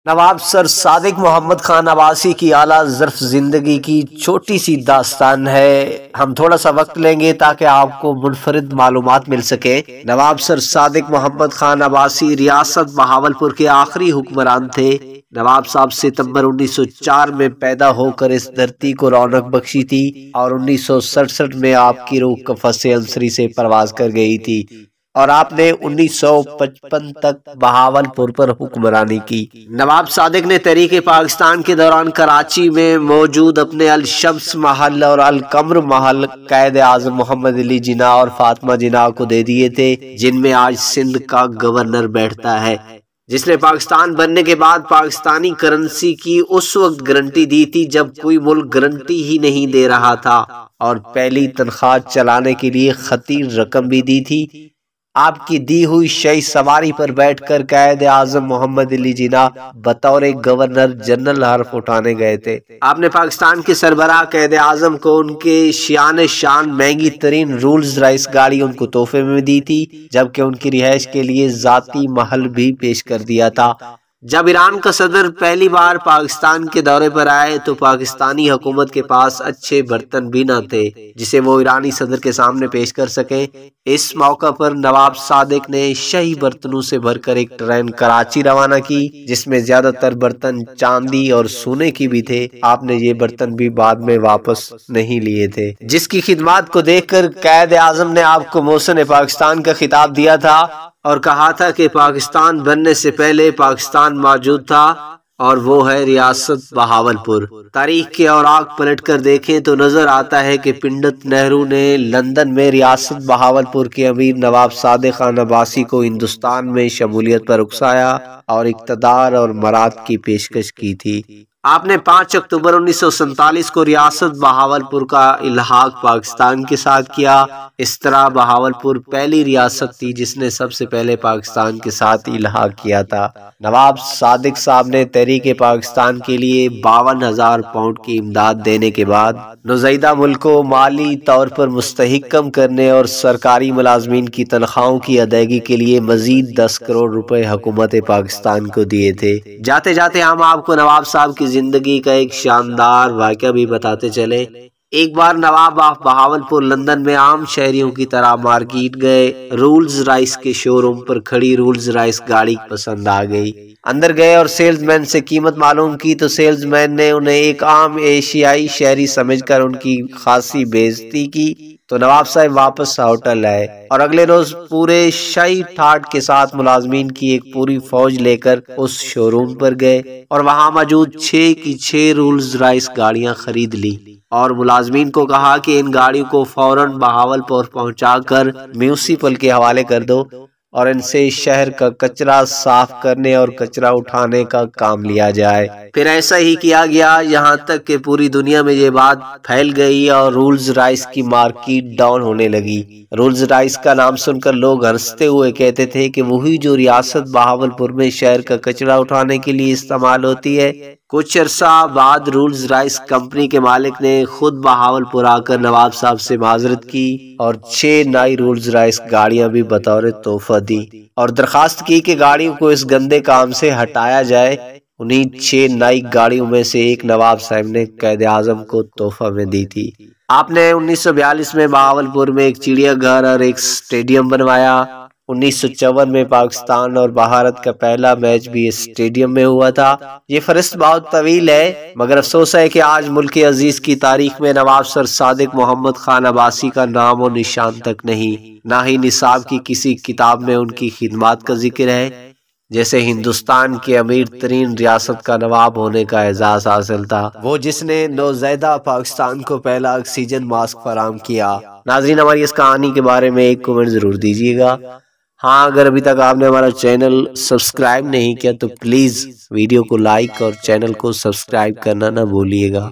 نواب سر صادق محمد خان عباسی کی اعلیٰ ظرف زندگی کی چھوٹی سی داستان ہے۔ ہم تھوڑا سا وقت لیں گے تاکہ آپ کو منفرد معلومات مل سکے۔ نواب سر صادق محمد خان عباسی ریاست بہاولپور کے آخری حکمران تھے۔ نواب صاحب ستمبر 1904 میں پیدا ہو کر اس دھرتی کو رونق بخشی تھی اور 1967 میں آپ کی روح قفس عنصری سے پرواز کر گئی تھی اور آپ نے 1955 تک بہاولپور پر حکمرانی کی۔ نواب صادق نے تحریک پاکستان کے دوران کراچی میں موجود اپنے الشمس محل اور القمر محل قائد اعظم محمد علی جناح اور فاطمہ جناح کو دے دیے تھے، جن میں آج سندھ کا گورنر بیٹھتا ہے، جس نے پاکستان بننے کے بعد پاکستانی کرنسی کی اس وقت گارنٹی دی تھی جب کوئی ملک گارنٹی ہی نہیں دے رہا تھا، اور پہلی تنخواہ چلانے کے لیے خطیر رقم بھی دی تھی۔ آپ کی دی ہوئی شہی سواری پر بیٹھ کر قائد اعظم محمد علی جناح بطور گورنر جنرل حرف اٹھانے گئے تھے۔ آپ نے پاکستان کے سربراہ قائد اعظم کو ان کے شان مہنگی ترین رولز رائس گاڑی ان کو تحفے میں دی تھی، جبکہ ان کی رہائش کے لیے ذاتی محل بھی پیش کر دیا تھا۔ جب ایران کا صدر پہلی بار پاکستان کے دورے پر آئے تو پاکستانی حکومت کے پاس اچھے برتن بھی نہ تھے جسے وہ ایرانی صدر کے سامنے پیش کر سکیں۔ اس موقع پر نواب صادق نے شاہی برتنوں سے بھر کر ایک ٹرین کراچی روانہ کی، جس میں زیادہ تر برتن چاندی اور سونے کی بھی تھے۔ آپ نے یہ برتن بھی بعد میں واپس نہیں لیے تھے، جس کی خدمات کو دیکھ کر قائد اعظم نے آپ کو محسن پاکستان کا خطاب دیا تھا اور کہا تھا کہ پاکستان بننے سے پہلے پاکستان موجود تھا اور وہ ہے ریاست بہاولپور۔ تاریخ کے اوراق پلٹ کر دیکھیں تو نظر آتا ہے کہ پنڈت نہرو نے لندن میں ریاست بہاولپور کے امیر نواب صادق خان عباسی کو ہندوستان میں شمولیت پر اکسایا اور اقتدار اور مراد کی پیشکش کی تھی۔ آپ نے 5 اکتوبر 1947 کو ریاست بہاولپور کا الحاق پاکستان کے ساتھ کیا۔ اس طرح بہاولپور پہلی ریاست تھی جس نے سب سے پہلے پاکستان کے ساتھ الحاق کیا تھا۔ نواب صادق صاحب نے تحریک پاکستان کے لیے 52,000 پاؤنڈ کی امداد دینے کے بعد نوزائیدہ ملک کو مالی طور پر مستحکم کرنے اور سرکاری ملازمین کی تنخواہوں کی ادائیگی کے لیے مزید 10 کروڑ روپے حکومت پاکستان کو دیے تھے۔ جاتے جاتے ہم آپ کو نواب صاحب کی زندگی کا ایک شاندار واقعہ بھی بتاتے چلے۔ ایک بار نواب آف بہاولپور لندن میں عام شہریوں کی طرح مارکیٹ گئے۔ رولز رائس کے شو روم پر کھڑی رولز رائس گاڑی پسند آ گئی۔ اندر گئے اور سیلز مین سے قیمت معلوم کی تو سیلز مین نے انہیں ایک عام ایشیائی شہری سمجھ کر ان کی خاصی بے عزتی کی، تو نواب صاحب واپس ہوٹل آئے اور اگلے روز پورے شاہی ٹھاٹ کے ساتھ ملازمین کی ایک پوری فوج لے کر اس شو روم پر گئے اور وہاں موجود 6 کی 6 رولز رائس گاڑیاں خرید لی اور ملازمین کو کہا کہ ان گاڑیوں کو فوراً بہاولپور پہنچا کر میونسپل کے حوالے کر دو اور ان سے شہر کا کچرا صاف کرنے اور کچرا اٹھانے کا کام لیا جائے۔ پھر ایسا ہی کیا گیا، یہاں تک کہ پوری دنیا میں یہ بات پھیل گئی اور رولز رائس کی مارکیٹ ڈاؤن ہونے لگی۔ رولز رائس کا نام سن کر لوگ ہنستے ہوئے کہتے تھے کہ وہی جو ریاست بہاولپور میں شہر کا کچرا اٹھانے کے لیے استعمال ہوتی ہے۔ کچھ عرصہ بعد رولز رائس کمپنی کے مالک نے خود بہاولپور آ کر نواب صاحب سے معذرت کی اور 6 نئی رولز رائس گاڑیاں بھی بطور تحفہ دی اور درخواست کی کہ گاڑیوں کو اس گندے کام سے ہٹایا جائے۔ انہی 6 نئی گاڑیوں میں سے ایک نواب صاحب نے قائد اعظم کو تحفہ میں دی تھی۔ آپ نے 1942 میں بہاولپور میں ایک چڑیا گھر اور ایک اسٹیڈیم بنوایا۔ 1954 میں پاکستان اور بھارت کا پہلا میچ بھی اس اسٹیڈیم میں ہوا تھا۔ یہ فہرست بہت طویل ہے، مگر افسوس ہے کہ آج ملک عزیز کی تاریخ میں نواب سر صادق محمد خان عباسی کا نام و نشان تک نہیں، نہ ہی نصاب کی کسی کتاب میں ان کی خدمات کا ذکر ہے۔ جیسے ہندوستان کے امیر ترین ریاست کا نواب ہونے کا اعزاز حاصل تھا، وہ جس نے نوزائیدہ پاکستان کو پہلا آکسیجن ماسک فراہم کیا۔ ناظرین، ہماری اس کہانی کے بارے میں ایک کمنٹ ضرور دیجیے گا۔ ہاں، اگر ابھی تک آپ نے ہمارا چینل سبسکرائب نہیں کیا تو پلیز ویڈیو کو لائک اور چینل کو سبسکرائب کرنا نہ بھولیے گا۔